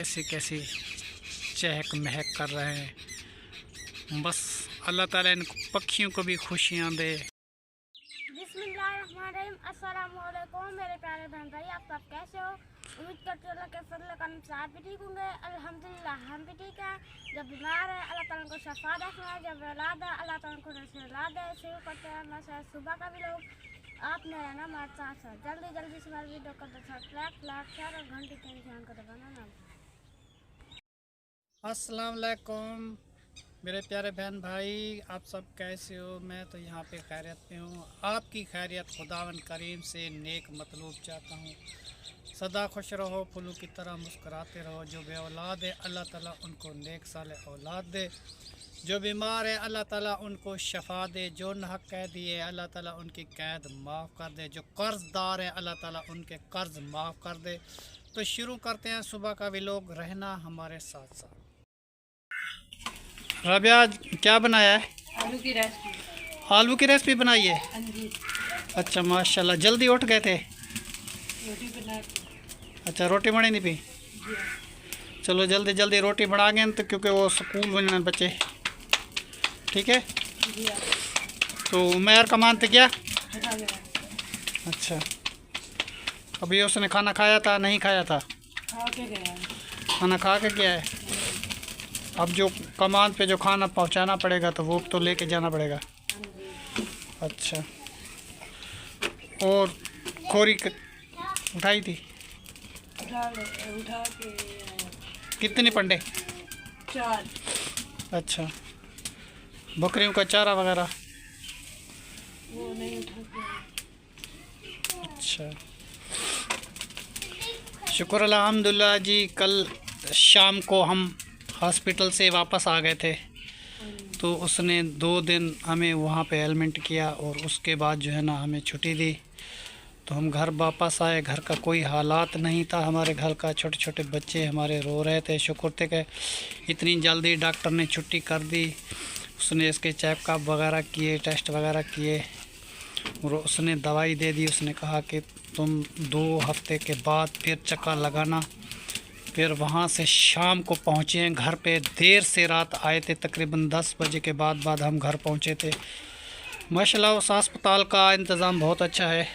कैसी कैसी चहक महक कर रहे हैं। बस अल्लाह ताला इन पक्षियों को भी खुशियाँ दे। बिस्मिल्लाहिर्रहमानिर्रहीम। अस्सलाम वालेकुम मेरे प्यारे बहन भाई, आप सब कैसे हो? उम्मीद करते हो अल्लाह के फजल करम से आप भी ठीक होंगे। अल्हम्दुलिल्लाह हम भी ठीक हैं। जब बीमार है अल्लाह ताला को शफा रखना है, जब औलाद है अल्लाह ताला को औलाद है। शुरू करते हैं मैं सुबह का भी लोग आपने रहना हमारे साथ साथ। जल्दी जल्दी से हमारे वीडियो को लाइक शेयर और घंटी के निशान को दबाना ना। अस्सलाम वालेकुम मेरे प्यारे बहन भाई, आप सब कैसे हो? मैं तो यहाँ पे खैरियत में हूँ। आपकी खैरियत खुदावन करीम से नेक मतलूब चाहता हूँ। सदा खुश रहो, फूलों की तरह मुस्कुराते रहो। जो बे औलाद है अल्लाह ताला उनको नेक साले औलाद दे। जो बीमार है अल्लाह ताला उनको शफा दे। जो नाहक कैदी है अल्लाह ताला उनकी कैद माफ़ कर दे। जो कर्ज़दार है अल्लाह ताला उनके कर्ज़ माफ़ कर दे। तो शुरू करते हैं सुबह का भी लोग रहना हमारे साथ साथ। रबिया क्या बनाया है? आलू की रेसिपी। आलू की रेसिपी बनाई है? हाँ जी। अच्छा माशाल्लाह, जल्दी उठ गए थे। रोटी बना। अच्छा रोटी बनी नहीं पी? चलो जल्दी जल्दी रोटी बना गए तो, क्योंकि वो स्कूल बनने बच्चे। ठीक है जी। तो उमर का मानते क्या? खा गया। अच्छा अभी उसने खाना खाया था नहीं खाया था? खा के गया। खाना खा के गया है। अब जो कमान पे जो खाना पहुंचाना पड़ेगा तो वो तो लेके जाना पड़ेगा। अच्छा और खोरी उठाई थी? उठा के कितने पंडे? 4। अच्छा बकरियों का चारा वगैरह? वो नहीं उठा के। अच्छा शुक्र अल्हम्दुलिल्लाह जी। कल शाम को हम हॉस्पिटल से वापस आ गए थे, तो उसने 2 दिन हमें वहाँ पे एडमिट किया और उसके बाद जो है ना हमें छुट्टी दी। तो हम घर वापस आए। घर का कोई हालात नहीं था हमारे घर का। छोटे छोटे बच्चे हमारे रो रहे थे। शुक्र थे कि इतनी जल्दी डॉक्टर ने छुट्टी कर दी। उसने इसके चेकअप वगैरह किए, टेस्ट वगैरह किए और उसने दवाई दे दी। उसने कहा कि तुम 2 हफ्ते के बाद फिर चक्कर लगाना। फिर वहाँ से शाम को पहुँचे हैं घर पे। देर से रात आए थे, तकरीबन 10 बजे के बाद हम घर पहुँचे थे। माशाल्लाह उस अस्पताल का इंतज़ाम बहुत अच्छा है,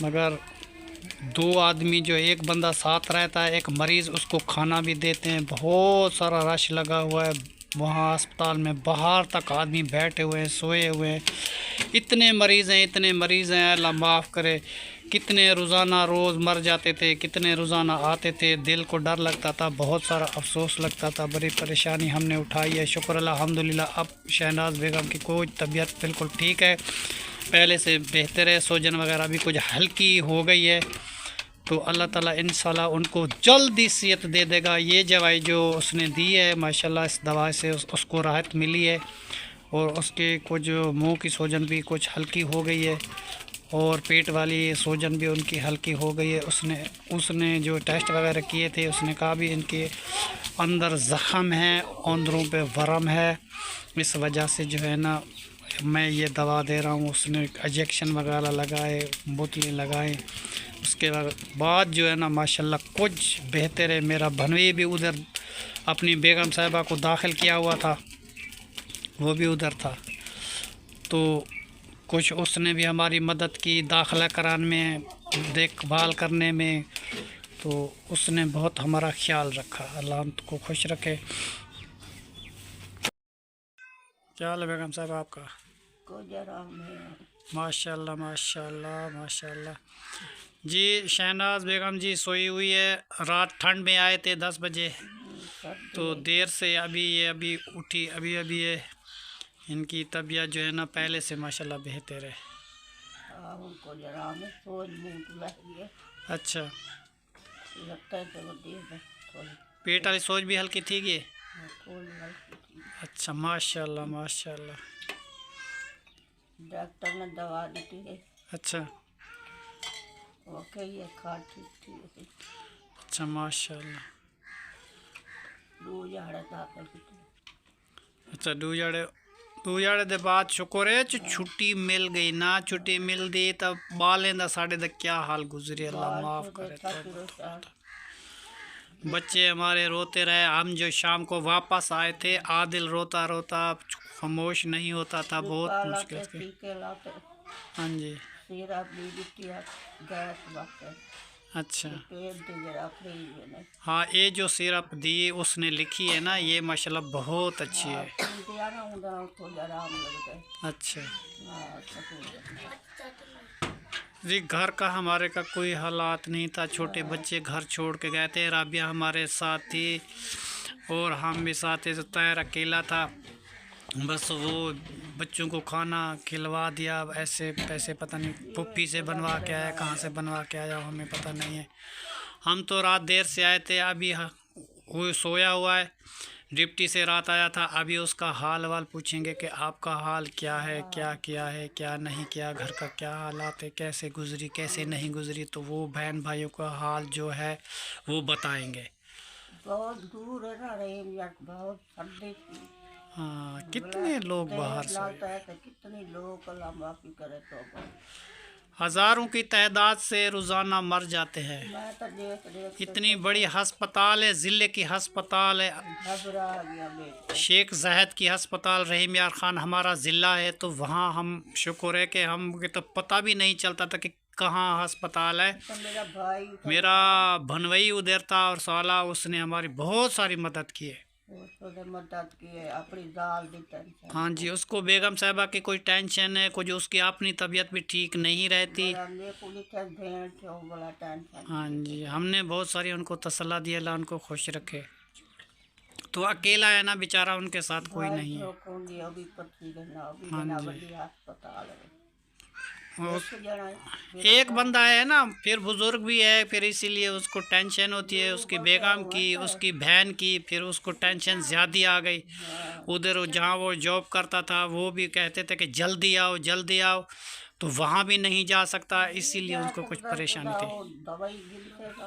मगर 2 आदमी जो एक बंदा साथ रहता है, एक मरीज़ उसको खाना भी देते हैं। बहुत सारा रश लगा हुआ है वहाँ अस्पताल में। बाहर तक आदमी बैठे हुए हैं, सोए हुए हैं। इतने मरीज़ हैं, इतने मरीज़ हैं, अल्लाह माफ़ करे। कितने रोज़ाना रोज़ मर जाते थे, कितने रोज़ाना आते थे। दिल को डर लगता था, बहुत सारा अफसोस लगता था। बड़ी परेशानी हमने उठाई है। शुक्र अल्हम्दुलिल्लाह अब शहनाज बेगम की कोई तबीयत बिल्कुल ठीक है, पहले से बेहतर है। सोजन वगैरह भी कुछ हल्की हो गई है। तो अल्लाह ताला इंशाल्लाह उनको जल्दी सेहत दे देगा। ये दवाई जो उसने दी है माशाल्लाह, इस दवा से उसको राहत मिली है और उसके कुछ मुंह की सोजन भी कुछ हल्की हो गई है और पेट वाली सोजन भी उनकी हल्की हो गई है। उसने जो टेस्ट वगैरह किए थे उसने कहा भी इनके अंदर ज़ख़म है, अंदरों पे वरम है, इस वजह से जो है ना मैं ये दवा दे रहा हूँ। उसने इंजेक्शन वगैरह लगाए, बोतलें लगाए। उसके बाद जो है ना माशाल्लाह कुछ बेहतर है। मेरा भनवी भी उधर अपनी बेगम साहिबा को दाखिल किया हुआ था, वो भी उधर था। तो कुछ उसने भी हमारी मदद की दाखिला कराने में, देखभाल करने में। तो उसने बहुत हमारा ख्याल रखा। अल्लाह उनको खुश रखे। क्या हाल है बेगम साहब आपका? माशाल्लाह माशाल्लाह माशाल्लाह जी। शहनाज बेगम जी सोई हुई है। रात ठंड में आए थे 10 बजे, तो देर से अभी उठी। अभी ये इनकी तबीयत जो है ना पहले से माशाल्लाह बेहतर है। उनको जरा में सोच मूड लगी है। अच्छा लगता है तो पेट वाली सोच भी हल्की थी ये? थोड़ी हल्की थी। अच्छा माशाल्लाह माशाल्लाह। डॉक्टर ने दवा दी थी। अच्छा ओके ये खा ठीक थी। अच्छा माशाल्लाह। 2 झाड़ा दाखिल की थी। अच्छा 2 झाड़े दे बाद शुक्र है छुट्टी मिल गई ना। छुट्टी मिलती तब बालें दा साढ़े दा क्या हाल गुजरे, अल्लाह माफ़ करे। बच्चे हमारे रोते रहे। हम जो शाम को वापस आए थे, आदिल रोता रोता खामोश नहीं होता था, बहुत मुश्किल से। टीके लाते, हाँ जी, सिरप भी बिटिया गैस वास्ते, अच्छा। पेट दी जरा फ्री ने। हाँ, ये जो सिरप दी उसने लिखी है ना, ये माशाल्लाह बहुत अच्छी है। दिया ना उधर थोड़ा आराम लगता है। अच्छा हाँ, सकून। जी, घर का हमारे का कोई हालात नहीं था। छोटे बच्चे घर छोड़ के गए थे। राबिया हमारे साथ थी और हम भी साथ थे। तो तैर अकेला था, बस वो बच्चों को खाना खिलवा दिया। ऐसे पैसे पता नहीं पुप्पी से बनवा के आया, कहाँ से बनवा के आया हमें पता नहीं है। हम तो रात देर से आए थे, अभी वो सोया हुआ है। डिप्टी से रात आया था, अभी उसका हाल वाल पूछेंगे कि आपका हाल क्या है, क्या किया है, क्या नहीं किया, घर का क्या हालात है, कैसे गुजरी कैसे नहीं गुजरी। तो वो बहन भाइयों का हाल जो है वो बताएंगे। बहुत दूर है ना रहीम यार, बहुत सर्दी थी। हाँ, कितने लोग बाहर से, लाता है तो कितने लोग अल्लाह माफी करे तो। हज़ारों की तादाद से रोज़ाना मर जाते हैं। मैं तो देख देख इतनी बड़ी हस्पताल है, ज़िले की हस्पताल है, घबरा गया बेटा। शेख ज़ाहिद की हस्पताल रहीम यार ख़ान हमारा ज़िला है। तो वहाँ हम शुक्र है कि हम तो पता भी नहीं चलता था कि कहाँ हस्पताल है। तो मेरा भाई मेरा भनवई उधर था और साला उसने हमारी बहुत सारी मदद की है। उसने मदद की है, अपनी दाल दी टेंशन। हाँ जी, उसको बेगम साहिबा की कोई टेंशन है, कुछ उसकी अपनी तबीयत भी ठीक नहीं रहती। बड़ा टेंशन। हाँ जी, हमने बहुत सारी उनको तसल्ला दी, अल्लाह उनको खुश रखे। तो अकेला है ना बेचारा, उनके साथ कोई नहीं है। हाँ जी, अस्पताल है। एक बंदा है ना, फिर बुजुर्ग भी है, फिर इसीलिए उसको टेंशन होती है। उसकी बेगम की, उसकी बहन की, फिर उसको टेंशन ज़्यादा आ गई। उधर जहाँ वो जॉब करता था वो भी कहते थे कि जल्दी आओ जल्दी आओ, तो वहाँ भी नहीं जा सकता, इसीलिए उसको कुछ परेशानी थी।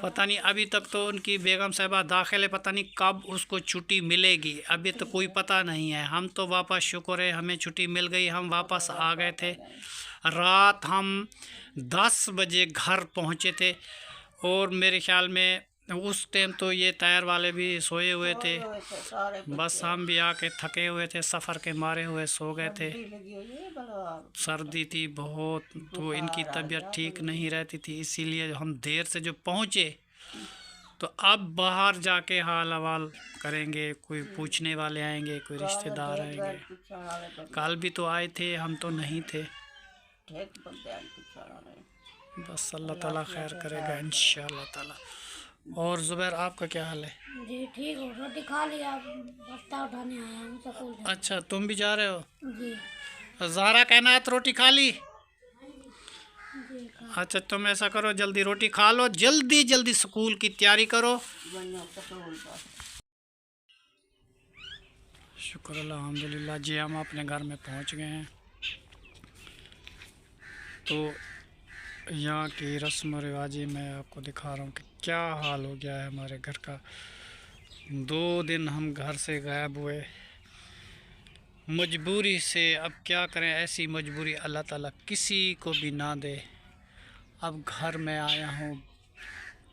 पता नहीं अभी तक तो उनकी बेगम साहिबा दाखिल है, पता नहीं कब उसको छुट्टी मिलेगी, अभी तो कोई पता नहीं है। हम तो वापस शुक्र है हमें छुट्टी मिल गई, हम वापस आ गए थे। रात हम 10 बजे घर पहुँचे थे और मेरे ख्याल में उस टाइम तो ये टायर वाले भी सोए हुए थे। बस हम भी आके थके हुए थे, सफ़र के मारे हुए सो गए थे। सर्दी थी बहुत, तो इनकी तबीयत ठीक नहीं रहती थी, इसीलिए हम देर से जो पहुँचे। तो अब बाहर जाके हाल हवाल करेंगे, कोई पूछने वाले आएंगे, कोई रिश्तेदार आएंगे। कल भी तो आए थे, हम तो नहीं थे। बस अल्लाह ताला खैर करेगा इंशाअल्लाह ताला। और ज़ुबैर आपका क्या हाल है? जी ठीक हो, रोटी खा लिया, बस्ता उठाने आया हूँ स्कूल से। अच्छा, तुम भी जा रहे हो? जी ज़हरा कहना तो रोटी खा ली? जी अच्छा, तुम ऐसा करो, जल्दी रोटी खा लो, जल्दी जल्दी स्कूल की तैयारी करो। शुक्र अल्हम्दुलिल्लाह जी, हम अपने घर में पहुंच गए हैं। तो यहाँ की रस्म व रिवाजी मैं आपको दिखा रहा हूँ कि क्या हाल हो गया है हमारे घर का। 2 दिन हम घर से गायब हुए मजबूरी से। अब क्या करें, ऐसी मजबूरी अल्लाह ताला किसी को भी ना दे। अब घर में आया हूँ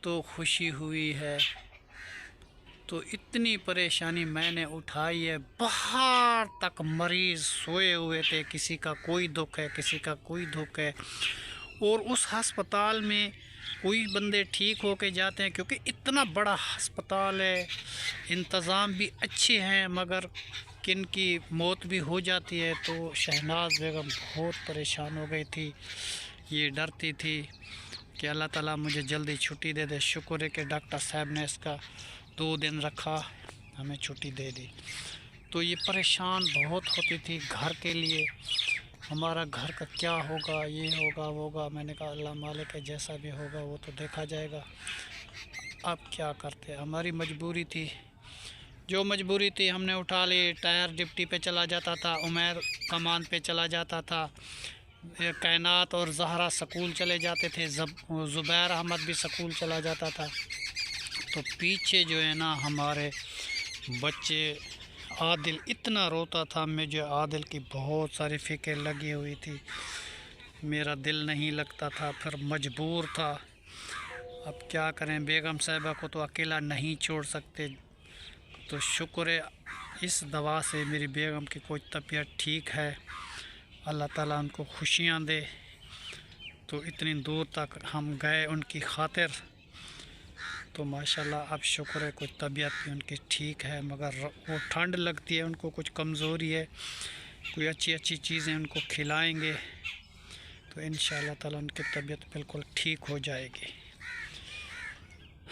तो खुशी हुई है, तो इतनी परेशानी मैंने उठाई है। बाहर तक मरीज़ सोए हुए थे, किसी का कोई दुख है, किसी का कोई दुख है। और उस हस्पताल में कोई बंदे ठीक हो के जाते हैं, क्योंकि इतना बड़ा हस्पताल है, इंतज़ाम भी अच्छे हैं, मगर किन की मौत भी हो जाती है। तो शहनाज बेगम बहुत परेशान हो गई थी, ये डरती थी कि अल्लाह ताला मुझे जल्दी छुट्टी दे दे। शुक्र है कि डॉक्टर साहब ने इसका 2 दिन रखा, हमें छुट्टी दे दी। तो ये परेशान बहुत होती थी घर के लिए, हमारा घर का क्या होगा, ये होगा वो होगा। मैंने कहा अल्लाह मालिक है, जैसा भी होगा वो तो देखा जाएगा। अब क्या करते, हमारी मजबूरी थी, जो मजबूरी थी हमने उठा ली। टायर डिप्टी पे चला जाता था, उमैर कमान पे चला जाता था, कायनात और ज़हरा स्कूल चले जाते थे, ज़ुबैर अहमद भी स्कूल चला जाता था। तो पीछे जो है ना हमारे बच्चे, आदिल इतना रोता था, मुझे आदिल की बहुत सारी फ़िक्र लगी हुई थी, मेरा दिल नहीं लगता था। फिर मजबूर था, अब क्या करें, बेगम साहिबा को तो अकेला नहीं छोड़ सकते। तो शुक्र है इस दवा से मेरी बेगम की कुछ तबीयत ठीक है, अल्लाह ताला उनको खुशियाँ दे। तो इतनी दूर तक हम गए उनकी खातिर, तो माशाल्लाह अब शुक्र है कुछ तबीयत भी उनकी ठीक है। मगर वो ठंड लगती है, उनको कुछ कमज़ोरी है, कोई अच्छी अच्छी चीज़ें उनको खिलाएंगे तो इंशाअल्लाह ताला उनकी तबीयत बिल्कुल ठीक हो जाएगी।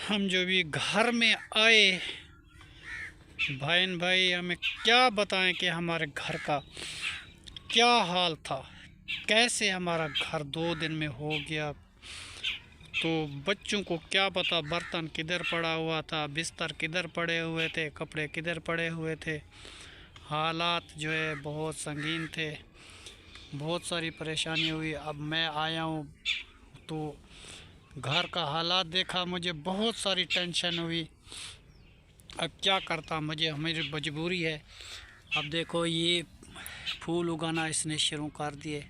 हम जो भी घर में आए भाई हमें क्या बताएं कि हमारे घर का क्या हाल था, कैसे हमारा घर 2 दिन में हो गया। तो बच्चों को क्या पता बर्तन किधर पड़ा हुआ था, बिस्तर किधर पड़े हुए थे, कपड़े किधर पड़े हुए थे। हालात जो है बहुत संगीन थे, बहुत सारी परेशानी हुई। अब मैं आया हूँ तो घर का हालात देखा, मुझे बहुत सारी टेंशन हुई। अब क्या करता, मेरी मजबूरी है। अब देखो ये फूल उगाना इसने शुरू कर दिए,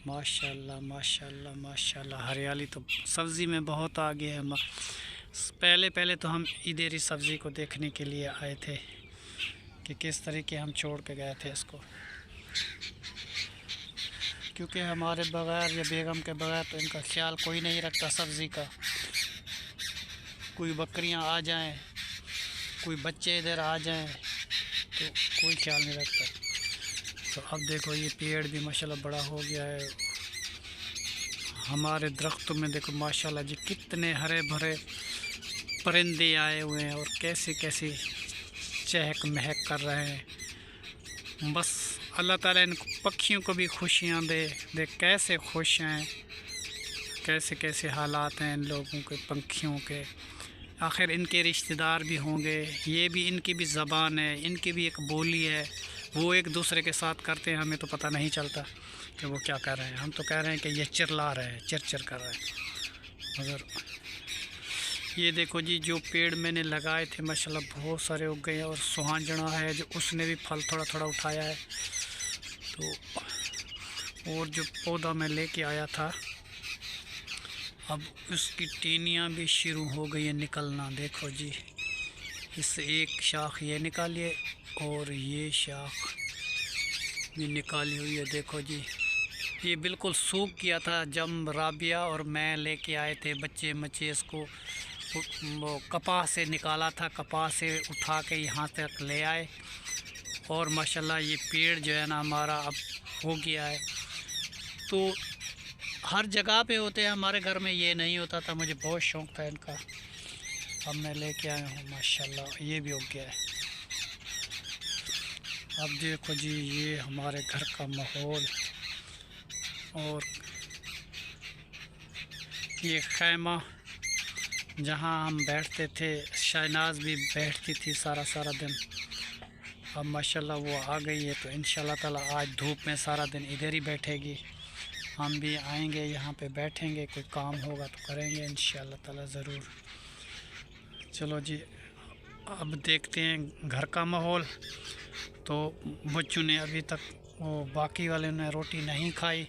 माशाल्लाह माशाल्लाह माशाल्लाह। हरियाली तो सब्ज़ी में बहुत आ गई है। पहले तो हम इधर ही सब्ज़ी को देखने के लिए आए थे कि किस तरीके हम छोड़ के गए थे इसको, क्योंकि हमारे बगैर या बेगम के बगैर तो इनका ख्याल कोई नहीं रखता सब्ज़ी का। कोई बकरियां आ जाएं, कोई बच्चे इधर आ जाएं तो कोई ख्याल नहीं रखता। तो अब देखो ये पेड़ भी माशाल्लाह बड़ा हो गया है। हमारे दरख्तों में देखो माशाल्लाह जी कितने हरे भरे परिंदे आए हुए हैं और कैसे कैसे चहक महक कर रहे हैं। बस अल्लाह ताला इन पक्षियों को भी खुशियाँ दे कैसे खुश हैं, कैसे कैसे हालात हैं इन लोगों के, पंखियों के। आखिर इनके रिश्तेदार भी होंगे, ये भी इनकी भी ज़बान है, इनकी भी एक बोली है, वो एक दूसरे के साथ करते हैं। हमें तो पता नहीं चलता कि वो क्या कर रहे हैं। हम तो कह रहे हैं कि ये चिल्ला रहे हैं, चिर कर रहे हैं। मगर ये देखो जी जो पेड़ मैंने लगाए थे माशाल्लाह बहुत सारे उग गए हैं। और सुहांजना है जो उसने भी फल थोड़ा थोड़ा उठाया है। तो और जो पौधा मैं लेके आया था अब उसकी टीनियाँ भी शुरू हो गई है निकलना। देखो जी इससे एक शाख ये निकालिए और ये शाख भी निकाली हुई है। देखो जी ये बिल्कुल सूख गया था जब राबिया और मैं लेके आए थे बच्चे इसको वो कपास से निकाला था, कपास से उठा के यहाँ तक ले आए। और माशाल्लाह ये पेड़ जो है ना हमारा अब हो गया है। तो हर जगह पे होते हैं, हमारे घर में ये नहीं होता था। मुझे बहुत शौक़ था इनका, अब मैं लेके आया हूँ माशाल्लाह ये भी हो गया है। अब देखो जी ये हमारे घर का माहौल और ये खैमा जहाँ हम बैठते थे, शहनाज भी बैठती थी सारा दिन। अब माशाल्लाह वो आ गई है तो इंशाल्लाह ताला आज धूप में सारा दिन इधर ही बैठेगी। हम भी आएंगे यहाँ पे बैठेंगे, कोई काम होगा तो करेंगे इंशाल्लाह ताला ज़रूर। चलो जी अब देखते हैं घर का माहौल। तो बच्चों ने अभी तक वो बाकी वाले ने रोटी नहीं खाई।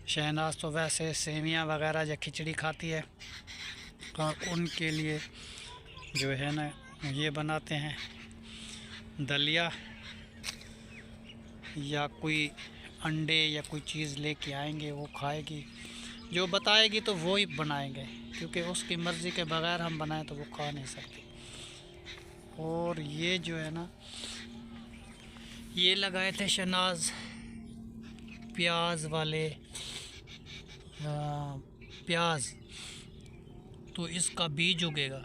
शहनाज तो वैसे सेवियाँ वगैरह या खिचड़ी खाती है, और उनके लिए जो है ना ये बनाते हैं दलिया या कोई अंडे या कोई चीज़ लेके आएंगे, वो खाएगी। जो बताएगी तो वो ही बनाएंगे, क्योंकि उसकी मर्ज़ी के बगैर हम बनाएं तो वो खा नहीं सकते। और ये जो है ना ये लगाए थे शहनाज प्याज वाले प्याज, तो इसका बीज उगेगा।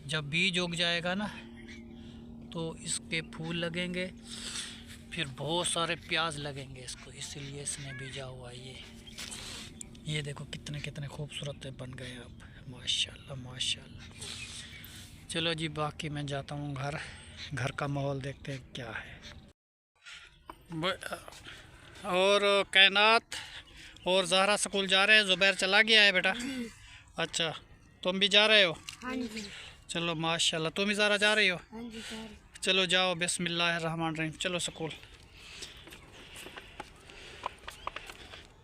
जब बीज उग जाएगा ना तो इसके फूल लगेंगे, फिर बहुत सारे प्याज लगेंगे इसको, इसीलिए इसने बीजा हुआ। ये देखो कितने कितने खूबसूरत बन गए अब, माशाल्लाह माशाल्लाह। चलो जी बाकी मैं जाता हूँ घर का माहौल देखते हैं क्या है। और कायनात और ज़हरा स्कूल जा रहे हैं, ज़ुबैर चला गया है बेटा? अच्छा तुम भी जा रहे हो? हाँ जी। चलो माशाल्लाह। तुम भी ज़हरा जा रही हो? हाँ जी सर। चलो जाओ, बिस्मिल्लाहिर्रहमानिर्रहीम। चलो स्कूल।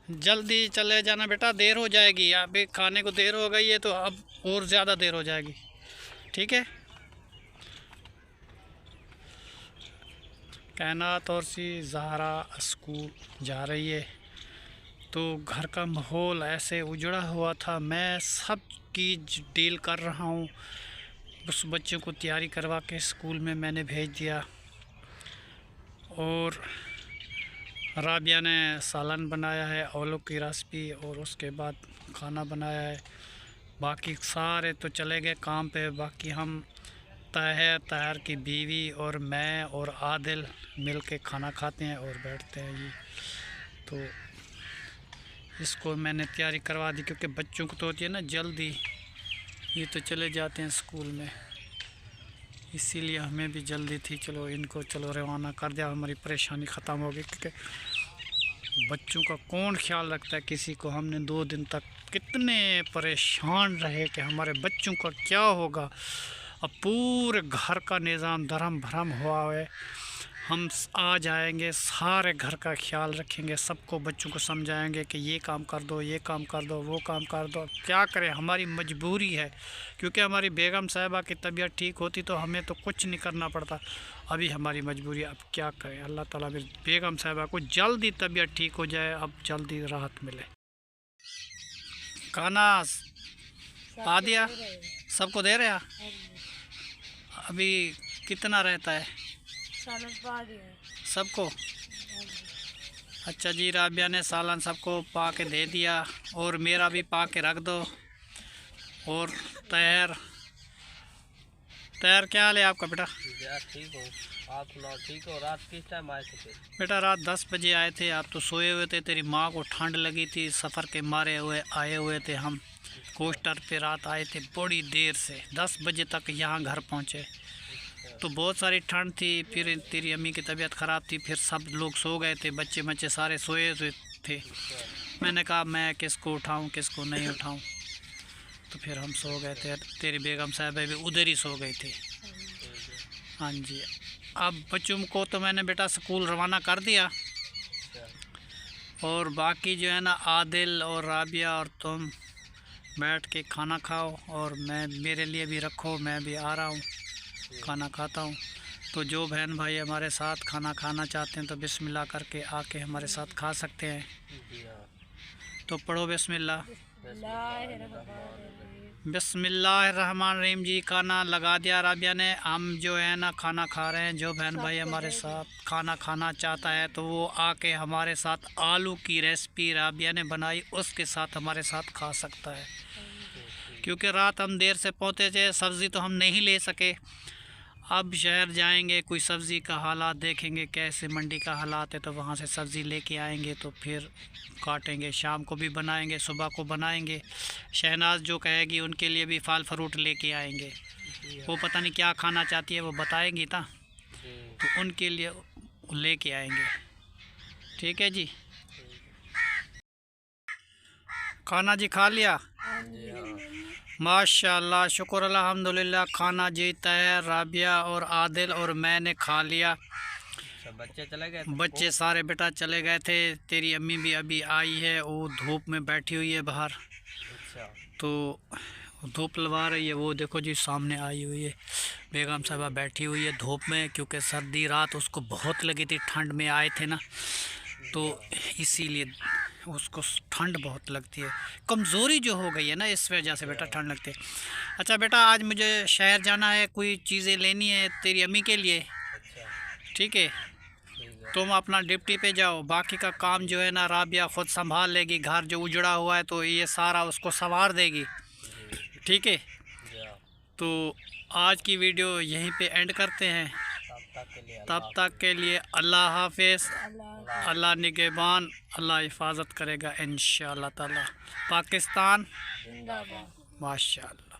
जल्दी चले जाना बेटा, देर हो जाएगी। अभी खाने को देर हो गई है तो अब और ज़्यादा देर हो जाएगी, ठीक है। कायनात और सी ज़हरा स्कूल जा रही है, तो घर का माहौल ऐसे उजड़ा हुआ था। मैं सब की डील कर रहा हूँ। उस बच्चों को तैयारी करवा के स्कूल में मैंने भेज दिया, और राबिया ने सालन बनाया है, आलू की रेसिपी, और उसके बाद खाना बनाया है। बाकी सारे तो चले गए काम पे। बाकी हम ताहिर की बीवी और मैं और आदिल मिल के खाना खाते हैं और बैठते हैं जी। तो इसको मैंने तैयारी करवा दी, क्योंकि बच्चों को तो होती है ना जल्दी, ये तो चले जाते हैं स्कूल में, इसीलिए हमें भी जल्दी थी। चलो इनको चलो रवाना कर दिया, हमारी परेशानी ख़त्म हो गई। क्योंकि बच्चों का कौन ख्याल रखता है किसी को। हमने 2 दिन तक कितने परेशान रहे कि हमारे बच्चों का क्या होगा। अब पूरे घर का निज़ाम धर्म भरम हुआ है। हम आ जाएंगे, सारे घर का ख्याल रखेंगे, सबको बच्चों को समझाएंगे कि ये काम कर दो, ये काम कर दो, वो काम कर दो। क्या करें, हमारी मजबूरी है, क्योंकि हमारी बेगम साहिबा की तबीयत ठीक होती तो हमें तो कुछ नहीं करना पड़ता। अभी हमारी मजबूरी है, अब क्या करें। अल्लाह ताला मेरी बेगम साहिबा को जल्दी तबीयत ठीक हो जाए, अब जल्दी राहत मिले। खाना आ दिया, सबको दे रहे हैं। अभी कितना रहता है सबको? अच्छा जी, राबिया ने सालन सबको पा के दे दिया, और मेरा भी पा के रख दो। और तैयार क्या हाल है आपका बेटा? ठीक हो आप? सुनाओ ठीक हो? रात किस टाइम आए थे? बेटा रात 10 बजे आए थे। आप तो सोए हुए थे, तेरी माँ को ठंड लगी थी, सफ़र के मारे हुए आए हुए थे। हम कोस्टर पे रात आए थे बड़ी देर से, 10 बजे तक यहाँ घर पहुँचे। तो बहुत सारी ठंड थी, फिर तेरी अम्मी की तबीयत ख़राब थी, फिर सब लोग सो गए थे, बच्चे सारे सोए हुए थे। मैंने कहा मैं किसको उठाऊं किसको नहीं उठाऊं, तो फिर हम सो गए थे। तेरी बेगम साहब भी उधर ही सो गई थी। हाँ जी, अब बच्चों को तो मैंने बेटा स्कूल रवाना कर दिया, और बाकी जो है ना आदिल और राबिया और तुम बैठ के खाना खाओ, और मैं मेरे लिए भी रखो, मैं भी आ रहा हूँ, खाना खाता हूँ। तो जो बहन भाई हमारे साथ खाना खाना चाहते हैं तो बिस्मिल्लाह करके आके हमारे साथ खा सकते हैं। तो पढ़ो बिस्मिल्लाह। बिस्मिल्लाहिर्रहमानिर्रहीम जी। खाना लगा दिया राबिया ने। हम जो है ना खाना खा रहे हैं। जो बहन भाई हमारे साथ खाना खाना चाहता है तो वो आके हमारे साथ आलू की रेसिपी राबिया ने बनाई, उसके साथ हमारे साथ खा सकता है। क्योंकि रात हम देर से पहुँचे थे, सब्ज़ी तो हम नहीं ले सके। अब शहर जाएंगे, कोई सब्ज़ी का हालात देखेंगे, कैसे मंडी का हालात है, तो वहाँ से सब्ज़ी लेके आएंगे, तो फिर काटेंगे, शाम को भी बनाएंगे, सुबह को बनाएंगे। शहनाज जो कहेगी उनके लिए भी फल फ्रूट लेके आएंगे। वो पता नहीं क्या खाना चाहती है, वो बताएंगी ना, तो उनके लिए लेके आएंगे। ठीक है जी। खाना जी खा लिया? माशाल्लाह, शुक्र अल्हम्दुलिल्लाह। खाना जीता है, राबिया और आदिल और मैंने खा लिया। बच्चे चले गए? बच्चे सारे बेटा चले गए थे। तेरी अम्मी भी अभी आई है, वो धूप में बैठी हुई है बाहर। अच्छा। तो धूप लगा रही है, वो देखो जी सामने आई हुई है। बेगम साहबा बैठी हुई है धूप में, क्योंकि सर्दी रात उसको बहुत लगी थी, ठंड में आए थे ना, तो इसीलिए उसको ठंड बहुत लगती है। कमज़ोरी जो हो गई है ना, इस वजह से बेटा ठंड लगती है। अच्छा बेटा, आज मुझे शहर जाना है, कोई चीज़ें लेनी है तेरी अम्मी के लिए। ठीक है, तुम अपना डिप्टी पे जाओ, बाकी का काम जो है ना राबिया ख़ुद संभाल लेगी। घर जो उजड़ा हुआ है तो ये सारा उसको संवार देगी। ठीक है, तो आज की वीडियो यहीं पे एंड करते हैं। तब तक के लिए अल्लाह हाफिज़, अल्लाह निगहबान, अल्लाह हिफाजत करेगा इंशाअल्लाह ताला। पाकिस्तान माशाअल्लाह।